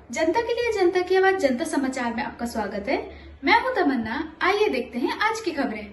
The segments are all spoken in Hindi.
जनता के लिए जनता की आवाज जनता समाचार में आपका स्वागत है। मैं हूं तमन्ना। आइए देखते हैं आज की खबरें।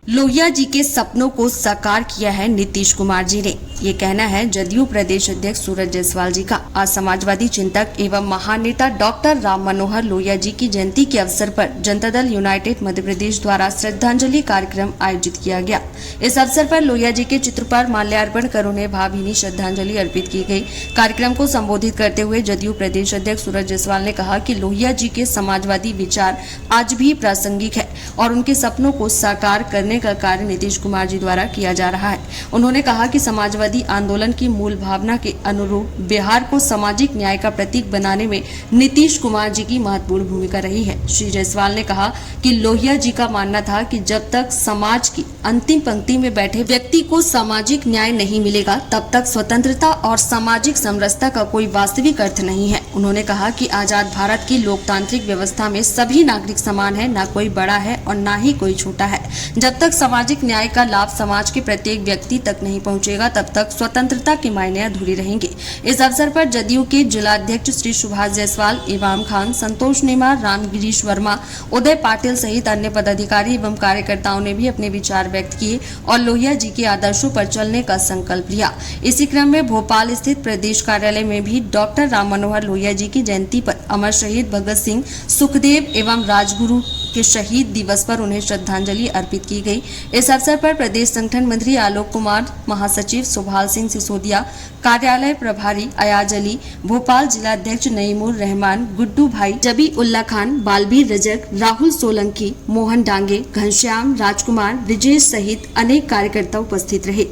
लोहिया जी के सपनों को साकार किया है नीतीश कुमार जी ने, ये कहना है जदयू प्रदेश अध्यक्ष सूरज जायसवाल जी का। आज समाजवादी चिंतक एवं महान नेता डॉक्टर राम मनोहर लोहिया जी की जयंती के अवसर पर जनता दल यूनाइटेड मध्य प्रदेश द्वारा श्रद्धांजलि कार्यक्रम आयोजित किया गया। इस अवसर पर लोहिया जी के चित्र पर माल्यार्पण कर उन्हें भावभीनी श्रद्धांजलि अर्पित की गई। कार्यक्रम को संबोधित करते हुए जदयू प्रदेश अध्यक्ष सूरज जायसवाल ने कहा कि लोहिया जी के समाजवादी विचार आज भी प्रासंगिक है और उनके सपनों को साकार करने का कार्य नीतीश कुमार जी द्वारा किया जा रहा है। उन्होंने कहा कि समाजवादी आंदोलन की मूल भावना के अनुरूप बिहार को सामाजिक न्याय का प्रतीक बनाने में नीतीश कुमार जी की महत्वपूर्ण भूमिका रही है। श्री जायसवाल ने कहा कि लोहिया जी का मानना था कि जब तक समाज की अंतिम पंक्ति में बैठे व्यक्ति को सामाजिक न्याय नहीं मिलेगा तब तक स्वतंत्रता और सामाजिक समरसता का कोई वास्तविक अर्थ नहीं है। उन्होंने कहा कि आजाद भारत की लोकतांत्रिक व्यवस्था में सभी नागरिक समान है, न कोई बड़ा है और न ही कोई छोटा है। जब तक सामाजिक न्याय का लाभ समाज के प्रत्येक व्यक्ति तक नहीं पहुंचेगा तब तक स्वतंत्रता के मायने अधूरे रहेंगे। इस अवसर पर जदयू के जिलाध्यक्ष श्री सुभाष जायसवाल, इमाम खान, संतोष नेमार, रामगिरीश वर्मा, उदय पाटिल सहित अन्य पदाधिकारी एवं कार्यकर्ताओं ने भी अपने विचार व्यक्त किए और लोहिया जी के आदर्शों पर चलने का संकल्प लिया। इसी क्रम में भोपाल स्थित प्रदेश कार्यालय में भी डॉक्टर राम मनोहर लोहिया जी की जयंती पर अमर शहीद भगत सिंह, सुखदेव एवं राजगुरु के शहीद दिवस पर उन्हें श्रद्धांजलि अर्पित की गई। इस अवसर पर प्रदेश संगठन मंत्री आलोक कुमार, महासचिव सुभाल सिंह सिसोदिया, कार्यालय प्रभारी अयाज अली, भोपाल जिलाध्यक्ष नईमुर रहमान, गुड्डू भाई, जबी उल्ला खान, बालबीर रजक, राहुल सोलंकी, मोहन डांगे, घनश्याम, राजकुमार, ब्रिजेश सहित अनेक कार्यकर्ता उपस्थित रहे।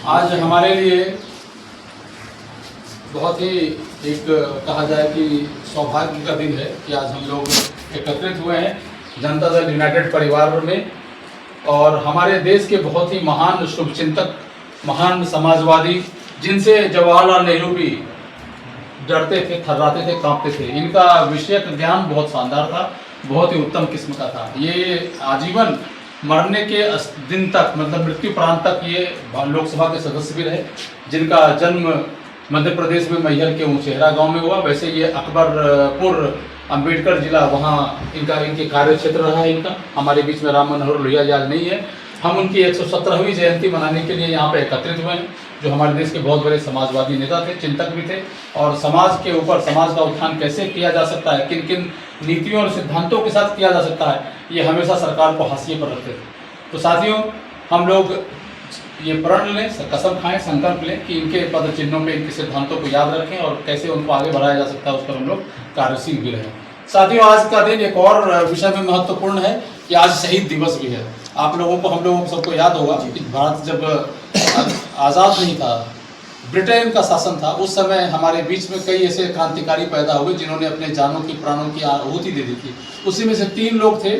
आज हमारे लिए बहुत ही एक कहा जाए कि सौभाग्य का दिन है कि आज हम लोग एकत्रित हुए हैं जनता दल यूनाइटेड परिवार में और हमारे देश के बहुत ही महान शुभचिंतक, महान समाजवादी, जिनसे जवाहरलाल नेहरू भी डरते थे, थर्राते थे, कांपते थे। इनका विषयक ज्ञान बहुत शानदार था, बहुत ही उत्तम किस्म का था। ये आजीवन मरने के दिन तक, मतलब मृत्यु प्रांत तक ये लोकसभा के सदस्य भी रहे, जिनका जन्म मध्य प्रदेश में मैहर के ऊंचेहरा गांव में हुआ। वैसे ये अकबरपुर अंबेडकर जिला, वहाँ इनके कार्य क्षेत्र रहा है इनका। हमारे बीच में राम मनोहर लोहिया जी आज नहीं है। हम उनकी 117वीं जयंती मनाने के लिए यहाँ पे एकत्रित हुए हैं, जो हमारे देश के बहुत बड़े समाजवादी नेता थे, चिंतक भी थे, और समाज के ऊपर समाज का उत्थान कैसे किया जा सकता है, किन किन नीतियों और सिद्धांतों के साथ किया जा सकता है, ये हमेशा सरकार को हाशिए पर रखते थे। तो साथियों, हम लोग ये प्रण लें, कसम खाएं, संकल्प लें कि इनके पद चिन्हों पे इनके सिद्धांतों को याद रखें और कैसे उनको आगे बढ़ाया जा सकता है उस पर हम लोग कार्यशील भी रहें। साथियों, आज का दिन एक और विषय में महत्वपूर्ण है कि आज शहीद दिवस भी है। आप लोगों को, हम लोगों को सबको याद होगा कि भारत जब आज़ाद नहीं था, ब्रिटेन का शासन था, उस समय हमारे बीच में कई ऐसे क्रांतिकारी पैदा हुए जिन्होंने अपने जानों की, प्राणों की आहुति दे दी थी। उसी में से 3 लोग थे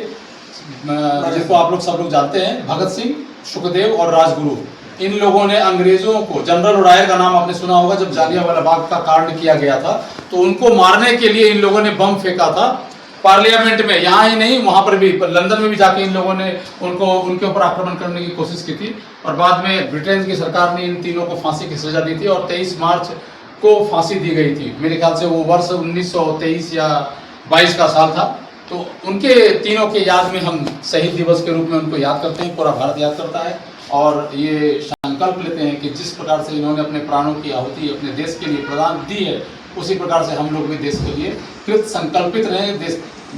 जिनको आप लोग सब लोग जानते हैं, भगत सिंह, सुखदेव और राजगुरु। इन लोगों ने अंग्रेजों को, जनरल डायर का नाम आपने सुना होगा, जब जालियांवाला बाग का कांड किया गया था तो उनको मारने के लिए इन लोगों ने बम फेंका था पार्लियामेंट में। यहाँ ही नहीं, वहाँ पर भी, लंदन में भी जाके इन लोगों ने उनके ऊपर आक्रमण करने की कोशिश की थी और बाद में ब्रिटेन की सरकार ने इन तीनों को फांसी की सजा दी थी और 23 मार्च को फांसी दी गई थी। मेरे ख्याल से वो वर्ष 1923 या 22 का साल था। तो उनके तीनों के याद में हम शहीद दिवस के रूप में उनको याद करते हैं, पूरा भारत याद करता है और ये संकल्प लेते हैं कि जिस प्रकार से इन्होंने अपने प्राणों की आहुति अपने देश के लिए प्रदान दी है, उसी प्रकार से हम लोग भी देश के लिए कृत संकल्पित रहें,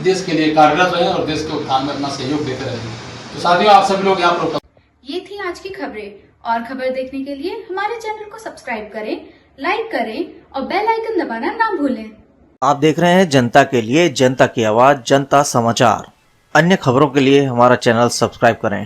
देश के लिए कार्यरत रहें और देश के उत्थान में अपना सहयोग देते रहें। तो साथियों, आप सभी लोग यहाँ पर। ये थी आज की खबरें, और खबर देखने के लिए हमारे चैनल को सब्सक्राइब करें, लाइक करें और बेल आइकन दबाना ना भूलें। आप देख रहे हैं जनता के लिए जनता की आवाज जनता समाचार। अन्य खबरों के लिए हमारा चैनल सब्सक्राइब करें।